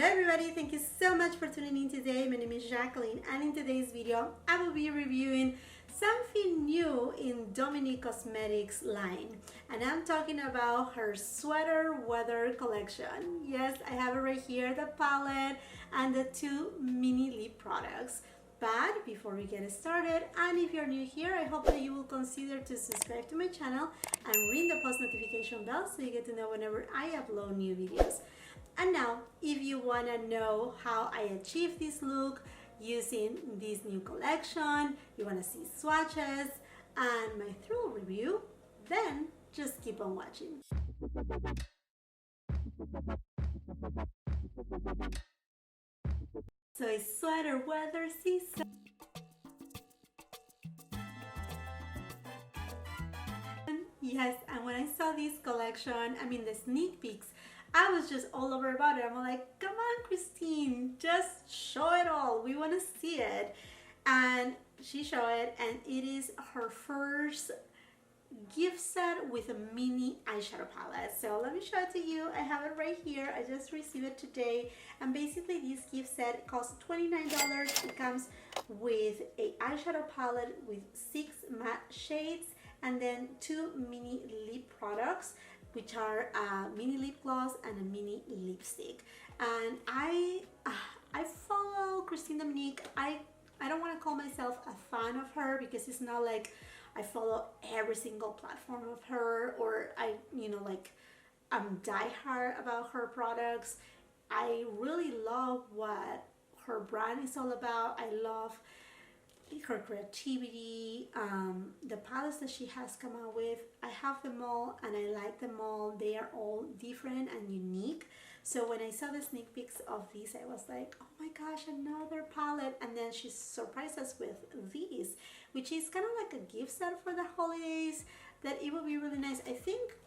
Hello everybody, thank you so much for tuning in today. My name is Jacqueline and in today's video I will be reviewing something new in Dominique Cosmetics line, and I'm talking about her sweater weather collection. Yes, I have it right here, the palette and the two mini lip products. But before we get started, and if you're new here, I hope that you will consider to subscribe to my channel and ring the post notification bell so you get to know whenever I upload new videos. And now, if you want to know how I achieved this look using this new collection, you want to see swatches and my through review, then just keep on watching. So it's sweater weather season. Yes, and when I saw this collection, I mean the sneak peeks, I was just all over about it. I'm like, come on, Christine, just show it all. We want to see it. And she showed it, and it is her first gift set with a mini eyeshadow palette. So let me show it to you. I have it right here. I just received it today. And basically this gift set costs $29. It comes with a eyeshadow palette with 6 matte shades and then 2 mini lip products, which are a mini lip gloss and a mini lipstick. And I follow Christen Dominique. I don't want to call myself a fan of her because it's not like I follow every single platform of her, or I'm diehard about her products. I really love what her brand is all about. I love her creativity, the palettes that she has come out with. I have them all and I like them all. They are all different and unique. So when I saw the sneak peeks of these, I was like, oh my gosh, another palette. And then she surprised us with these, which is kind of like a gift set for the holidays, that it would be really nice.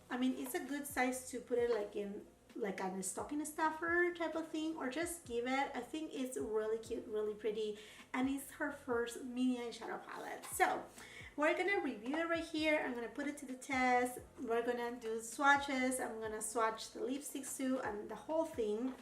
I mean, it's a good size to put it like in like a stocking stuffer type of thing, or just give it. I think it's really cute, really pretty, and it's her first mini eyeshadow palette. So we're gonna review it right here. I'm gonna put it to the test. We're gonna do swatches. I'm gonna swatch the lipsticks too and the whole thing.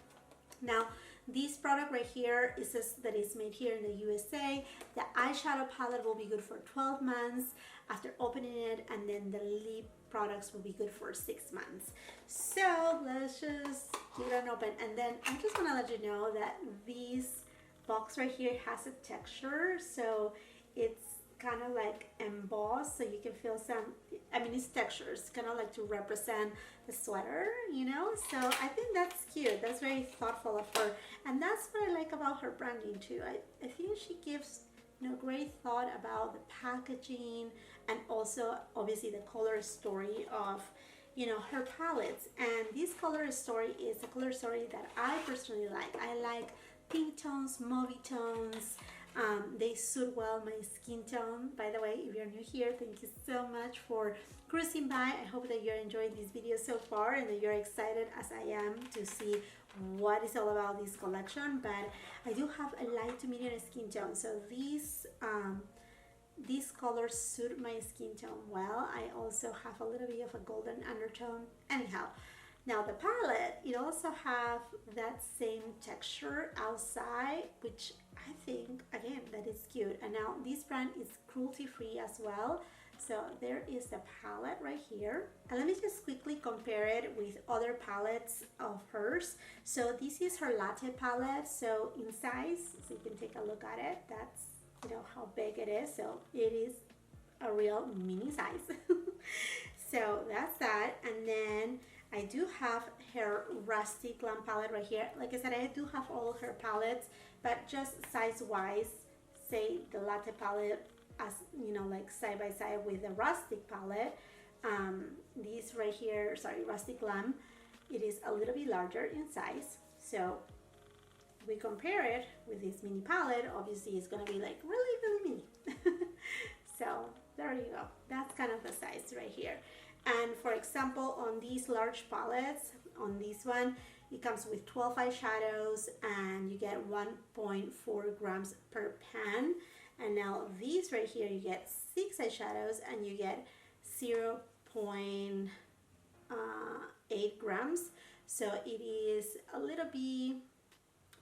Now, this product right here, it says that it's made here in the USA. The eyeshadow palette will be good for 12 months after opening it, and then the lip products will be good for 6 months. So let's just give it an open, and then I just want to let you know that this box right here has a texture, so it's kind of like embossed, so you can feel some, I mean, it's textures, kind of like to represent the sweater, you know. So I think that's cute. That's very thoughtful of her, and that's what I like about her branding too. I think she gives, you know, great thought about the packaging, and also obviously the color story of, you know, her palettes. And this color story is a color story that I personally like. I like pink tones, mauvey tones. They suit well my skin tone. By the way, if you're new here, thank you so much for cruising by. I hope that you're enjoying this video so far and that you're excited as I am to see what is all about this collection. But I do have a light to medium skin tone, so these colors suit my skin tone well. I also have a little bit of a golden undertone. Anyhow, now the palette, it also have that same texture outside, which I think, again, that is cute. And now this brand is cruelty free as well. So there is the palette right here. And let me just quickly compare it with other palettes of hers. So this is her latte palette. So in size, so you can take a look at it. That's, you know, how big it is. So it is a real mini size. So that's that. And then I do have her Rusty Glam palette right here. Like I said, I do have all her palettes, but just size-wise, say the latte palette as, you know, like side by side with the Rustic palette. This right here, sorry, Rusty Glam, it is a little bit larger in size. So we compare it with this mini palette, obviously it's gonna be like really, really mini. So there you go. That's kind of the size right here. And for example, on these large palettes, on this one, it comes with 12 eyeshadows and you get 1.4 grams per pan. And now these right here, you get 6 eyeshadows and you get 0.8 grams. So it is a little bit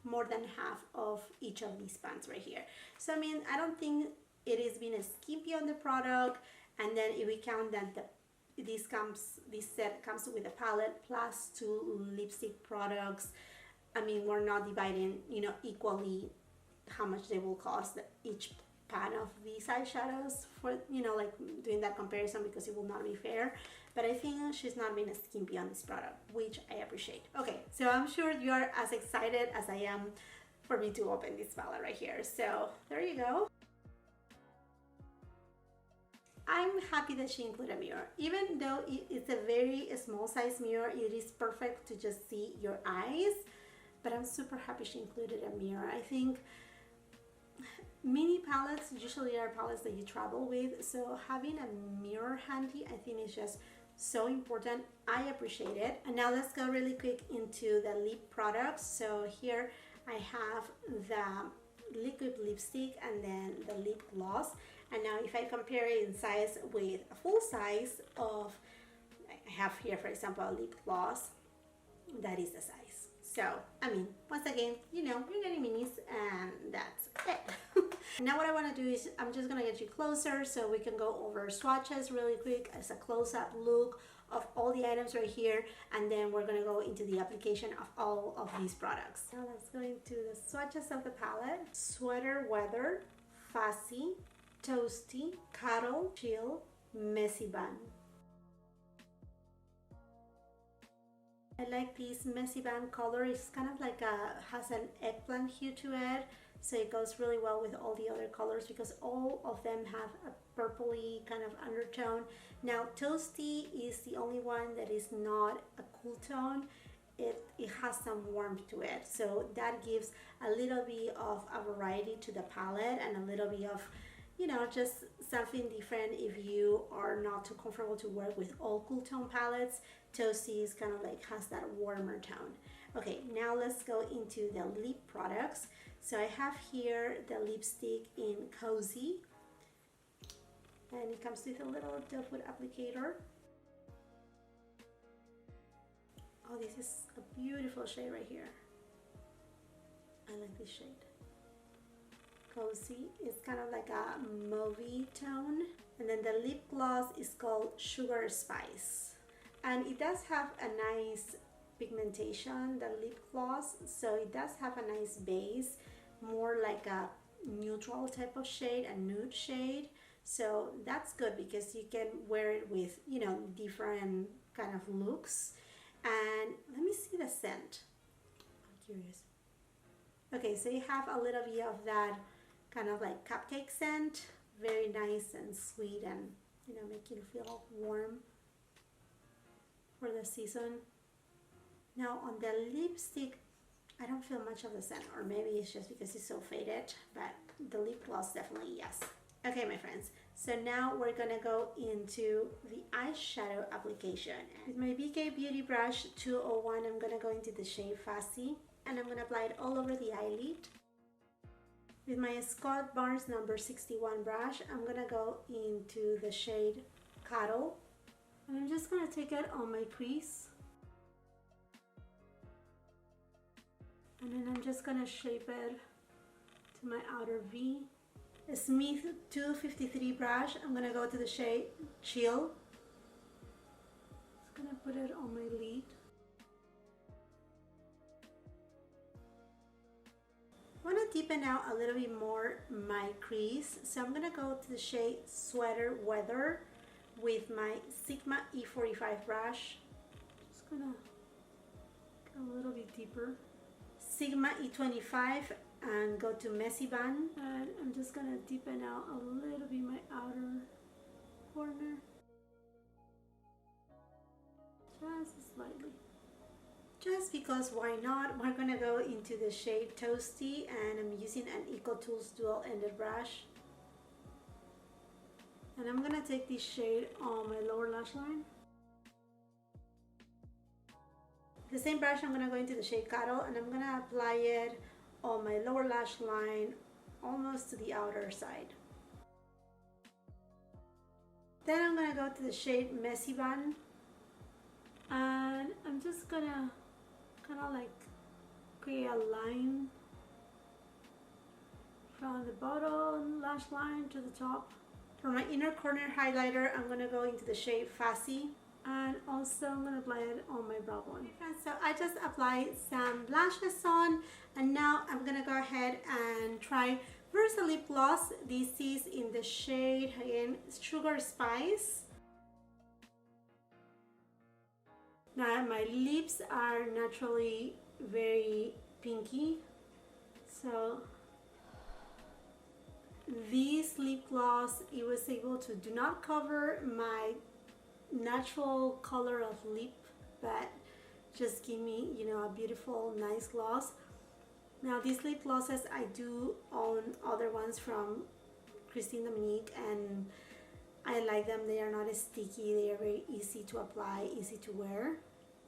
more than half of each of these pants right here. So I mean, I don't think it is being skimpy on the product. And then if we count that this set comes with a palette plus 2 lipstick products, I mean, we're not dividing, you know, equally how much they will cost each pan of these eyeshadows for, you know, like doing that comparison, because it will not be fair. But I think she's not being skimpy on this product, which I appreciate. Okay, so I'm sure you are as excited as I am for me to open this palette right here. So there you go. I'm happy that she included a mirror. Even though it's a very small size mirror, it is perfect to just see your eyes. But I'm super happy she included a mirror. I think mini palettes usually are palettes that you travel with, so having a mirror handy, I think, is just so important. I appreciate it. And now let's go really quick into the lip products. So here I have the liquid lipstick and then the lip gloss. And now if I compare it in size with a full size of, I have here for example a lip gloss, that is the size. So, I mean, once again, you know, you're getting minis and that's it. Now what I want to do is I'm just going to get you closer so we can go over swatches really quick as a close-up look of all the items right here, and then we're going to go into the application of all of these products. Now let's go into the swatches of the palette. Sweater Weather, Fussy, Toasty, Cuddle, Chill, Messy Bun. I like this messy band color. It's kind of like has an eggplant hue to it, so it goes really well with all the other colors because all of them have a purpley kind of undertone. Now Toasty is the only one that is not a cool tone. It has some warmth to it, so that gives a little bit of a variety to the palette and a little bit of, you know, just something different if you are not too comfortable to work with all cool tone palettes. Toasty is kind of like has that warmer tone. Okay, now let's go into the lip products. So I have here the lipstick in Cozy, and it comes with a little doe foot applicator. Oh, this is a beautiful shade right here. I like this shade. Cozy is kind of like a mauvey tone. And then the lip gloss is called Sugar Spice. And it does have a nice pigmentation, the lip gloss. So it does have a nice base, more like a neutral type of shade, a nude shade. So that's good because you can wear it with, you know, different kind of looks. And let me see the scent. I'm curious. Okay, so you have a little bit of that kind of like cupcake scent, very nice and sweet, and, you know, make you feel warm for the season. Now on the lipstick, I don't feel much of the scent, or maybe it's just because it's so faded, but the lip gloss definitely yes. Okay, my friends, so now we're gonna go into the eyeshadow application. With my BK Beauty Brush 201, I'm gonna go into the shade Fussy, and I'm gonna apply it all over the eyelid. With my Scott Barnes number 61 brush, I'm gonna go into the shade Cuddle, and I'm just gonna take it on my crease, and then I'm just gonna shape it to my outer V. A Smith 253 brush, I'm gonna go to the shade Chill. Just gonna put it on my lid. I want to deepen out a little bit more my crease, so I'm gonna go to the shade Sweater Weather with my Sigma E45 brush. Just gonna go a little bit deeper. Sigma E25 and go to Messy Bun, and I'm just gonna deepen out a little bit my outer corner, just slightly. Just because why not? We're gonna go into the shade Toasty, and I'm using an EcoTools dual-ended brush, and I'm gonna take this shade on my lower lash line. The same brush, I'm gonna go into the shade Cuddle, and I'm gonna apply it on my lower lash line almost to the outer side. Then I'm gonna go to the shade Messy Bun, and I'm just gonna kind of like create a line from the bottom lash line to the top. For my inner corner highlighter, I'm going to go into the shade Fussy, and also I'm going to apply it on my brow bone. So I just applied some lashes on, and now I'm going to go ahead and try Versa Lip Gloss. This is in the shade, again, Sugar Spice. Now my lips are naturally very pinky, so this lip gloss, it was able to do not cover my natural color of lip, but just give me, you know, a beautiful, nice gloss. Now these lip glosses, I do own other ones from Christen, Dominique, and I like them. They are not as sticky. They are very easy to apply, easy to wear.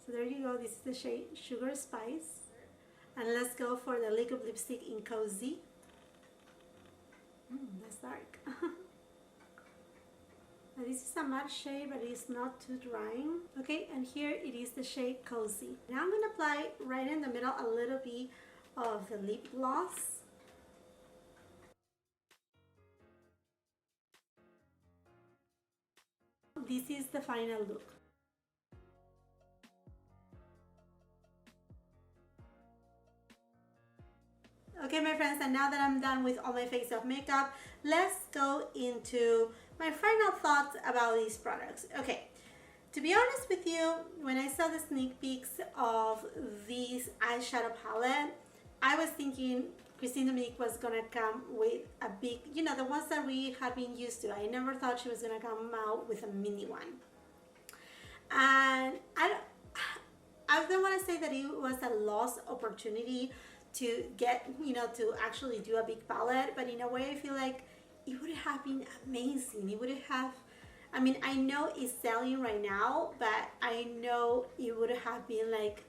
So there you go. This is the shade Sugar Spice. And let's go for the liquid lipstick in Cozy. That's dark. Now this is a matte shade, but it's not too drying. Okay, and here it is the shade Cozy. Now I'm going to apply right in the middle a little bit of the lip gloss. This is the final look. Okay, my friends, and now that I'm done with all my face of makeup, let's go into my final thoughts about these products. Okay, to be honest with you, when I saw the sneak peeks of this eyeshadow palette, I was thinking Christen Dominique was gonna come with a big, you know, the ones that we had been used to. I never thought she was gonna come out with a mini one. And I don't want to say that it was a lost opportunity to get, you know, to actually do a big palette, but in a way I feel like it would have been amazing. It would have, I mean, I know it's selling right now, but I know it would have been like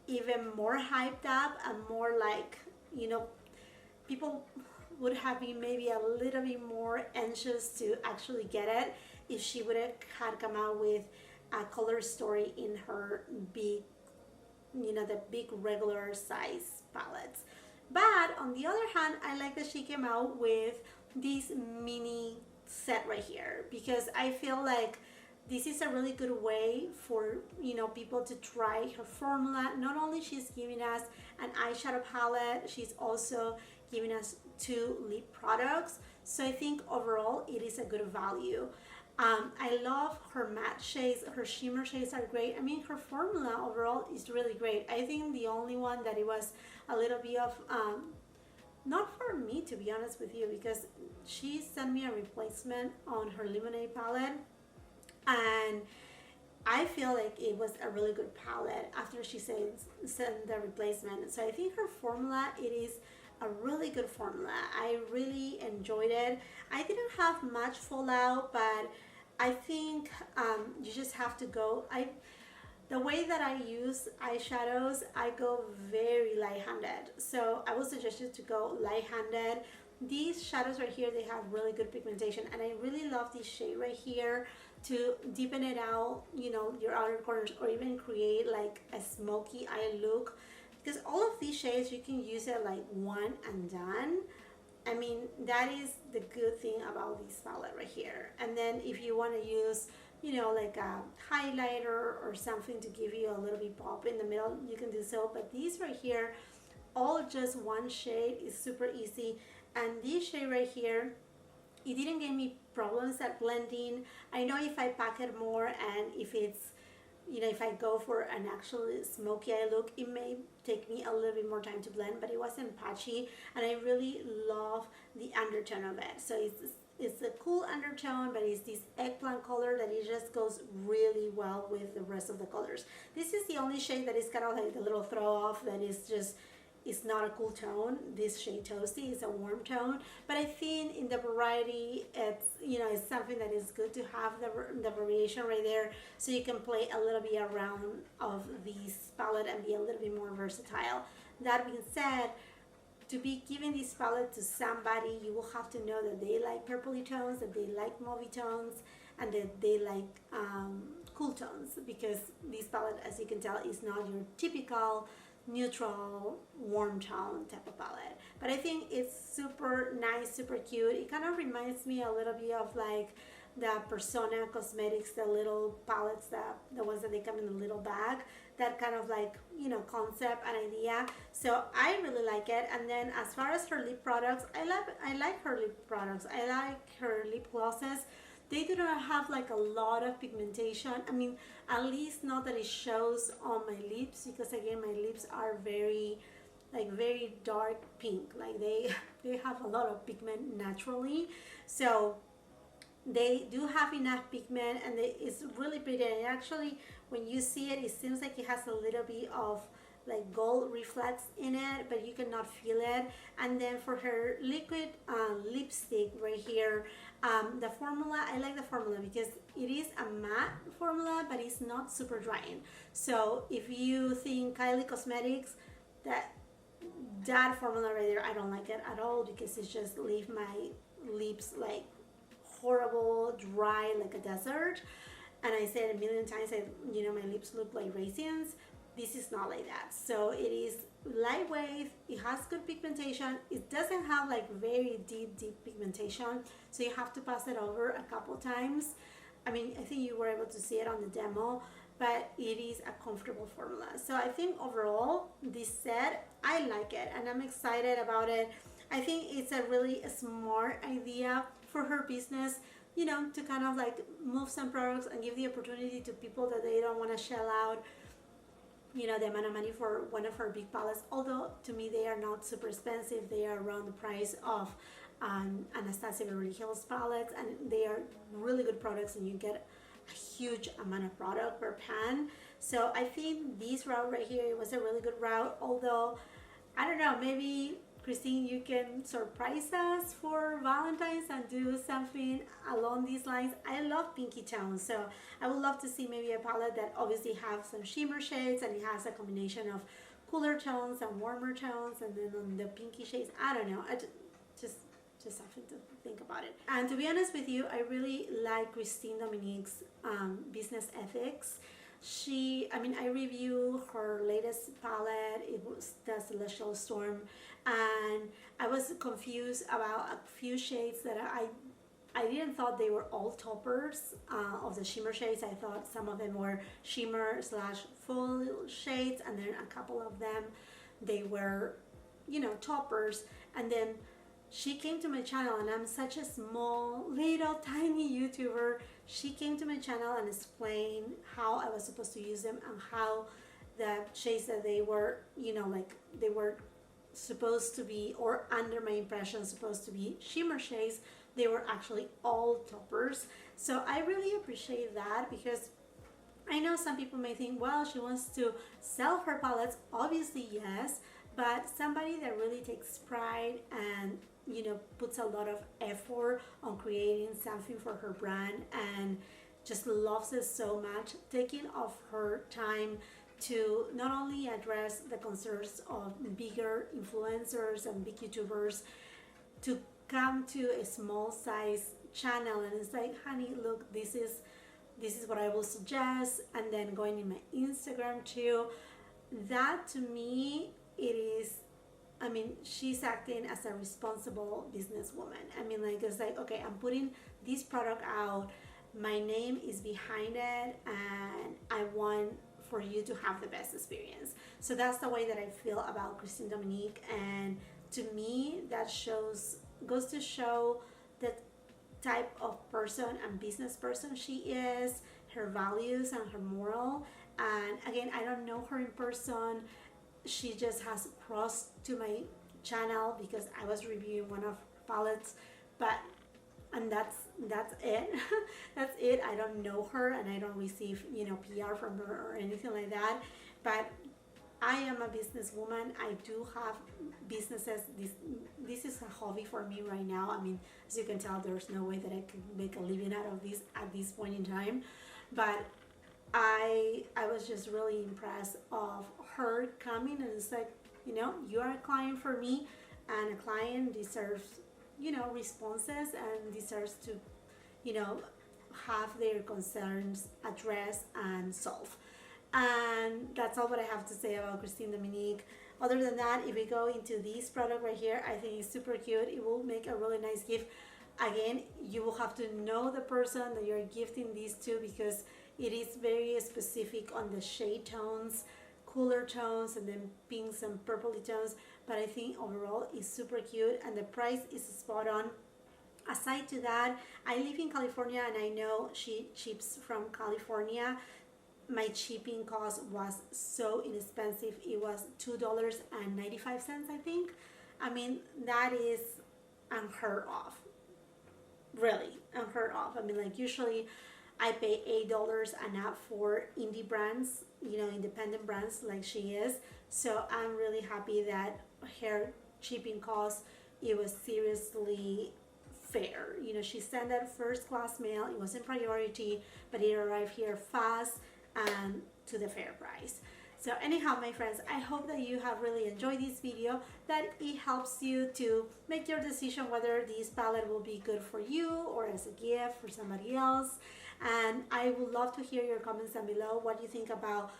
even more hyped up and more like, you know, people would have been maybe a little bit more anxious to actually get it if she would have had come out with a color story in her big, you know, the big regular size palettes. But on the other hand, I like that she came out with this mini set right here, because I feel like this is a really good way for, you know, people to try her formula. Not only she's giving us an eyeshadow palette, she's also giving us 2 lip products. So I think overall it is a good value. I love her matte shades. Her shimmer shades are great. I mean, her formula overall is really great. I think the only one that it was a little bit of, not for me, to be honest with you, because she sent me a replacement on her Lemonade palette, and I feel like it was a really good palette after she sent the replacement. So I think her formula, it is a really good formula. I really enjoyed it. I didn't have much fallout, but I think you just have to go. The way that I use eyeshadows, I go very light-handed. So I would suggest you to go light-handed. These shadows right here, they have really good pigmentation, and I really love this shade right here to deepen it out, you know, your outer corners, or even create like a smoky eye look. Because all of these shades, you can use it like one and done. I mean, that is the good thing about this palette right here. And then if you want to use, you know, like a highlighter or something to give you a little bit pop in the middle, you can do so. But these right here, all just one shade, is super easy. And this shade right here, it didn't give me problems at blending. I know if I pack it more, and if it's, you know, if I go for an actually smoky eye look, it may take me a little bit more time to blend, but it wasn't patchy, and I really love the undertone of it. So it's a cool undertone, but it's this eggplant color that it just goes really well with the rest of the colors. This is the only shade that is kind of like a little throw off, that is just, it's not a cool tone. This shade Toasty is a warm tone, but I think in the variety, it's, you know, it's something that is good to have the variation right there, so you can play a little bit around of this palette and be a little bit more versatile. That being said, to be giving this palette to somebody, you will have to know that they like purpley tones, that they like mauvey tones, and that they like cool tones, because this palette, as you can tell, is not your typical neutral warm tone type of palette, but I think it's super nice, super cute. It kind of reminds me a little bit of like the Persona Cosmetics, the little palettes, the ones that they come in a little bag, that kind of like, you know, concept and idea. So I really like it. And then as far as her lip products, I like her lip products. I like her lip glosses. They do not have like a lot of pigmentation. I mean, at least not that it shows on my lips, because again, my lips are very dark pink. Like they have a lot of pigment naturally. So they do have enough pigment, and it's really pretty. And actually, when you see it, it seems like it has a little bit of like gold reflex in it, but you cannot feel it. And then for her liquid lipstick right here, the formula, I like the formula because it is a matte formula, but it's not super drying. So if you think Kylie Cosmetics, that formula right there, I don't like it at all, because it just leave my lips like horrible, dry, like a desert. And I said a million times, you know, my lips look like raisins. This is not like that. So it is lightweight, it has good pigmentation, it doesn't have like very deep pigmentation, so you have to pass it over a couple times. I mean, I think you were able to see it on the demo, but it is a comfortable formula. So I think overall this set, I like it and I'm excited about it. I think it's a really smart idea for her business, you know, to kind of like move some products and give the opportunity to people that they don't want to shell out, you know, the amount of money for one of her big palettes. Although to me they are not super expensive, they are around the price of Anastasia Beverly Hills palettes, and they are really good products, and you get a huge amount of product per pan. So I think this route right here was a really good route. Although I don't know, maybe Christine, you can surprise us for Valentine's and do something along these lines. I love pinky tones, so I would love to see maybe a palette that obviously has some shimmer shades, and it has a combination of cooler tones and warmer tones, and then on the pinky shades, I don't know, just something to think about it. And to be honest with you, I really like Christine Dominique's business ethics. I review her latest palette. It was the Celestial Storm, and I was confused about a few shades that I didn't thought they were all toppers of the shimmer shades. I thought some of them were shimmer / full shades, and then a couple of them, they were, you know, toppers. And then she came to my channel, and I'm such a small, little, tiny YouTuber. She came to my channel and explained how I was supposed to use them, and how the shades that they were, you know, like they were supposed to be, or under my impression, supposed to be shimmer shades, they were actually all toppers. So I really appreciate that, because I know some people may think, well, she wants to sell her palettes. Obviously, yes, but somebody that really takes pride and, you know, puts a lot of effort on creating something for her brand and just loves it so much, taking off her time to not only address the concerns of bigger influencers and big YouTubers, to come to a small size channel and it's like, honey, look, this is what I will suggest, and then going in my Instagram too. That to me, it is, I mean, she's acting as a responsible businesswoman. I mean, like, it's like, okay, I'm putting this product out, my name is behind it, and I want for you to have the best experience. So that's the way that I feel about Christine Dominique, and to me, that goes to show the type of person and business person she is, her values and her moral. And again, I don't know her in person. She just has crossed to my channel because I was reviewing one of her palettes, and that's it. That's it. I don't know her, and I don't receive, you know, PR from her or anything like that. But I am a businesswoman. I do have businesses. This is a hobby for me right now. I mean, as you can tell, there's no way that I could make a living out of this at this point in time. But I was just really impressed of her coming, and it's like, you know, you are a client for me, and a client deserves, you know, responses, and deserves to, you know, have their concerns addressed and solved. And that's all what I have to say about Christen Dominique. Other than that, if we go into this product right here, I think it's super cute. It will make a really nice gift. Again, you will have to know the person that you're gifting these to, because it is very specific on the shade tones, cooler tones, and then pinks and purpley tones. But I think overall it's super cute, and the price is spot on. Aside to that, I live in California and I know she ships from California. My shipping cost was so inexpensive. It was $2.95, I think. I mean, that is unheard of. Really unheard of. I mean, like, usually I pay $8 and up for indie brands, you know, independent brands like she is. So I'm really happy that her shipping cost, it was seriously fair. You know, she sent that first class mail. It wasn't priority, but it arrived here fast and to the fair price. So anyhow, my friends, I hope that you have really enjoyed this video, that it helps you to make your decision whether this palette will be good for you or as a gift for somebody else. And I would love to hear your comments down below. What do you think about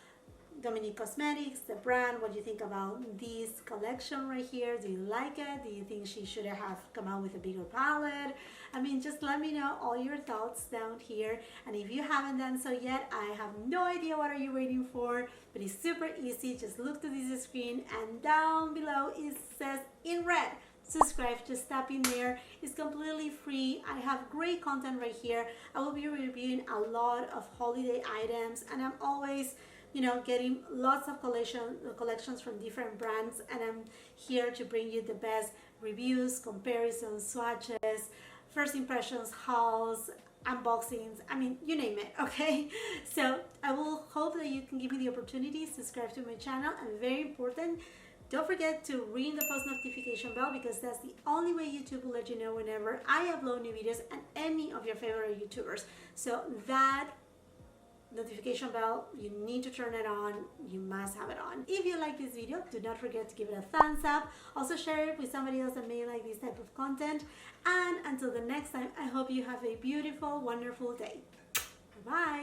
Dominique Cosmetics, the brand? What do you think about this collection right here? Do you like it? Do you think she should have come out with a bigger palette? I mean, just let me know all your thoughts down here. And if you haven't done so yet, I have no idea what are you waiting for, but it's super easy. Just look to this screen and down below it says in red, subscribe. Just tap in there. It's completely free. I have great content right here. I will be reviewing a lot of holiday items, and I'm always, you know, getting lots of collections from different brands, and I'm here to bring you the best reviews, comparisons, swatches, first impressions, hauls, unboxings, I mean, you name it, okay? So I will hope that you can give me the opportunity to subscribe to my channel, and very important, don't forget to ring the post notification bell, because that's the only way YouTube will let you know whenever I upload new videos and any of your favorite YouTubers. So that notification bell, you need to turn it on. You must have it on. If you like this video, do not forget to give it a thumbs up. Also share it with somebody else that may like this type of content. And until the next time, I hope you have a beautiful, wonderful day. Bye.